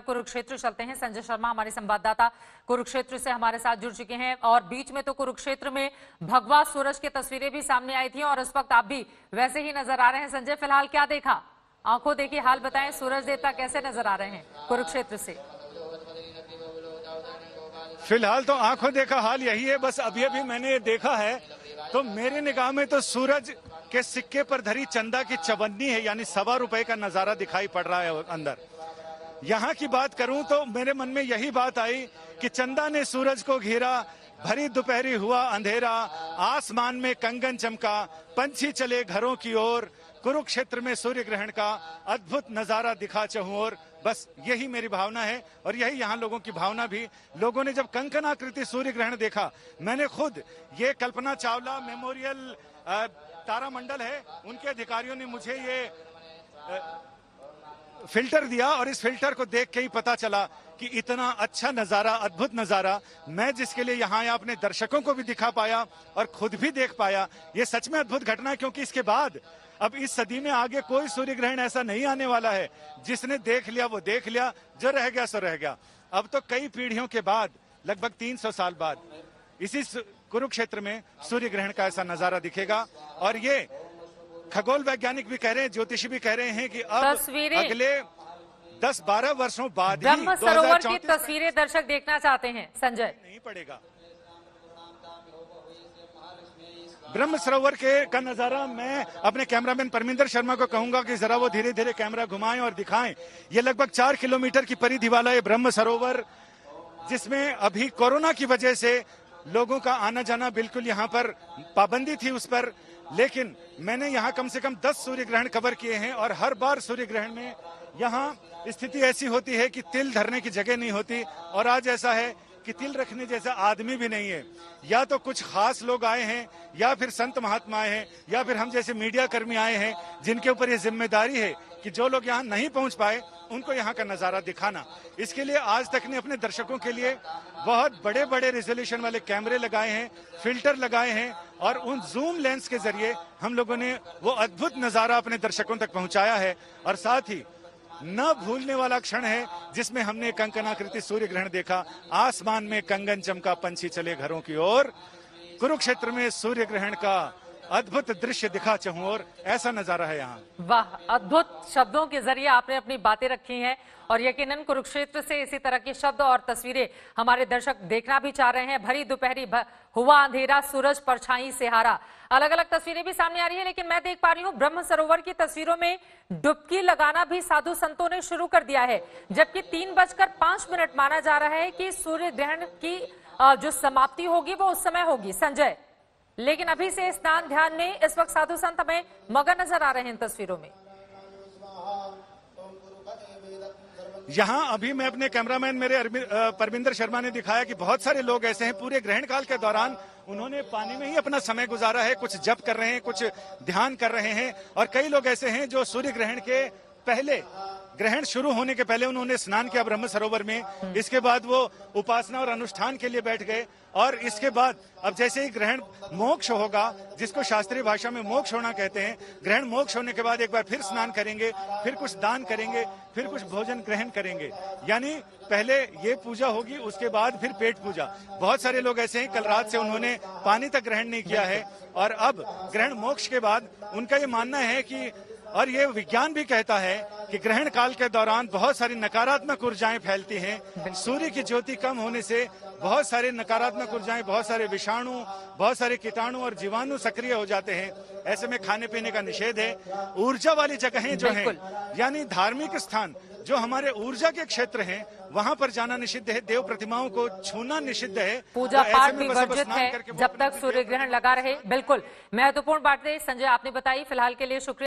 कुरुक्षेत्र चलते हैं। संजय शर्मा हमारे संवाददाता कुरुक्षेत्र से हमारे साथ जुड़ चुके हैं और बीच में तो कुरुक्षेत्र में भगवा सूरज की तस्वीरें भी सामने आई थी और इस वक्त आप भी वैसे ही नजर आ रहे हैं। संजय, फिलहाल क्या देखा? आंखों देखी हाल बताएं, सूरज देवता कैसे नजर आ रहे हैं कुरुक्षेत्र से? फिलहाल तो आंखों देखा हाल यही है। बस अभी अभी मैंने ये देखा है तो मेरे निगाह में तो सूरज के सिक्के पर धरी चंदा की चवन्नी है, यानी ₹1.25 का नजारा दिखाई पड़ रहा है अंदर। यहाँ की बात करूं तो मेरे मन में यही बात आई कि चंदा ने सूरज को घेरा, भरी दोपहरी हुआ अंधेरा, आसमान में कंगन चमका, पंछी चले घरों की ओर, कुरुक्षेत्र में सूर्य ग्रहण का अद्भुत नजारा दिखा चहुं ओर। बस यही मेरी भावना है और यही यहाँ लोगों की भावना भी। लोगों ने जब कंकणाकृति सूर्य ग्रहण देखा, मैंने खुद ये कल्पना चावला मेमोरियल तारामंडल है, उनके अधिकारियों ने मुझे ये फिल्टर दिया और इस फिल्टर को देख के ही पता चला कि इतना अच्छा नजारा, अद्भुत नजारा मैं जिसके लिए यहाँ आया अपने दर्शकों को भी दिखा पाया और खुद भी देख पाया। ये सच में अद्भुत घटना है, क्योंकि इसके बाद अब इस सदी में आगे कोई सूर्य ग्रहण ऐसा नहीं आने वाला है। जिसने देख लिया वो देख लिया, जो रह गया सो रह गया। अब तो कई पीढ़ियों के बाद, लगभग 300 साल बाद इसी कुरुक्षेत्र में सूर्य ग्रहण का ऐसा नजारा दिखेगा। और ये खगोल वैज्ञानिक भी कह रहे हैं, ज्योतिषी भी कह रहे हैं कि अब अगले 10-12 वर्षों बाद ब्रह्म सरोवर की तस्वीरें दर्शक देखना चाहते हैं। संजय, नहीं पड़ेगा ब्रह्म सरोवर का नजारा। मैं अपने कैमरामैन परमिंदर शर्मा को कहूंगा कि जरा वो धीरे धीरे कैमरा घुमाएं और दिखाएं। ये लगभग 4 किलोमीटर की परिधि वाला ये ब्रह्म सरोवर, जिसमें अभी कोरोना की वजह से लोगों का आना जाना बिल्कुल यहाँ पर पाबंदी थी उस पर, लेकिन मैंने यहाँ कम से कम 10 सूर्य ग्रहण कवर किए हैं और हर बार सूर्य ग्रहण में यहाँ स्थिति ऐसी होती है कि तिल धरने की जगह नहीं होती। और आज ऐसा है कि तिल रखने जैसा आदमी भी नहीं है। या तो कुछ खास लोग आए हैं, या फिर संत महात्मा आए हैं, या फिर हम जैसे मीडिया कर्मी आए हैं, जिनके ऊपर ये जिम्मेदारी है कि जो लोग यहाँ नहीं पहुंच पाए उनको यहाँ का नजारा दिखाना। इसके लिए आज तक ने अपने दर्शकों के लिए बहुत बड़े बड़े रेजोल्यूशन वाले कैमरे लगाए हैं, फिल्टर लगाए हैं और उन जूम लेंस के जरिए हम लोगों ने वो अद्भुत नजारा अपने दर्शकों तक पहुंचाया है। और साथ ही न भूलने वाला क्षण है जिसमें हमने कंकणाकृति सूर्य ग्रहण देखा। आसमान में कंगन चमका, पंछी चले घरों की ओर, कुरुक्षेत्र में सूर्य ग्रहण का अद्भुत दृश्य दिखा चहुं ओर। ऐसा नजारा है यहाँ। वाह, अद्भुत शब्दों के जरिए आपने अपनी बातें रखी हैं और यकीनन कुरुक्षेत्र से इसी तरह के शब्द और तस्वीरें हमारे दर्शक देखना भी चाह रहे हैं। भरी दोपहरी हुआ अंधेरा, सूरज परछाई से हारा, अलग अलग तस्वीरें भी सामने आ रही है। लेकिन मैं देख पा रही हूँ ब्रह्म सरोवर की तस्वीरों में डुबकी लगाना भी साधु संतों ने शुरू कर दिया है, जबकि 3:05 माना जा रहा है कि सूर्य ग्रहण की जो समाप्ति होगी वो उस समय होगी। संजय, लेकिन अभी से स्नान ध्यान में इस वक्त साधु संत हमें मगन नजर आ रहे हैं इन तस्वीरों में। यहाँ अभी मैं अपने कैमरामैन मेरे परमिंदर शर्मा ने दिखाया कि बहुत सारे लोग ऐसे हैं पूरे ग्रहण काल के दौरान उन्होंने पानी में ही अपना समय गुजारा है। कुछ जप कर रहे हैं, कुछ ध्यान कर रहे हैं और कई लोग ऐसे हैं जो सूर्य ग्रहण के पहले, ग्रहण शुरू होने के पहले उन्होंने स्नान किया ब्रह्म सरोवर में। इसके बाद वो उपासना और अनुष्ठान के लिए बैठ गए और इसके बाद अब जैसे ही ग्रहण मोक्ष होगा, जिसको शास्त्रीय भाषा में मोक्ष होना कहते हैं, ग्रहण मोक्ष होने के बाद एक बार फिर स्नान करेंगे, फिर कुछ दान करेंगे, फिर कुछ भोजन ग्रहण करेंगे। यानी पहले ये पूजा होगी, उसके बाद फिर पेट पूजा। बहुत सारे लोग ऐसे हैं कल रात से उन्होंने पानी तक ग्रहण नहीं किया है और अब ग्रहण मोक्ष के बाद उनका ये मानना है कि, और ये विज्ञान भी कहता है कि ग्रहण काल के दौरान बहुत सारी नकारात्मक ऊर्जाएं फैलती हैं। सूर्य की ज्योति कम होने से बहुत सारे नकारात्मक ऊर्जाएं, बहुत सारे विषाणु, बहुत सारे कीटाणु और जीवाणु सक्रिय हो जाते हैं। ऐसे में खाने पीने का निषेध है। ऊर्जा वाली जगहें जो हैं, यानी धार्मिक स्थान जो हमारे ऊर्जा के क्षेत्र हैं, वहां पर जाना निषिद्ध है। देव प्रतिमाओं को छूना निषिद्ध है। पूजा पाठ भी वर्जित है जब तक सूर्य ग्रहण लगा रहे। बिल्कुल महत्वपूर्ण बातें संजय आपने बताई। फिलहाल के लिए शुक्रिया।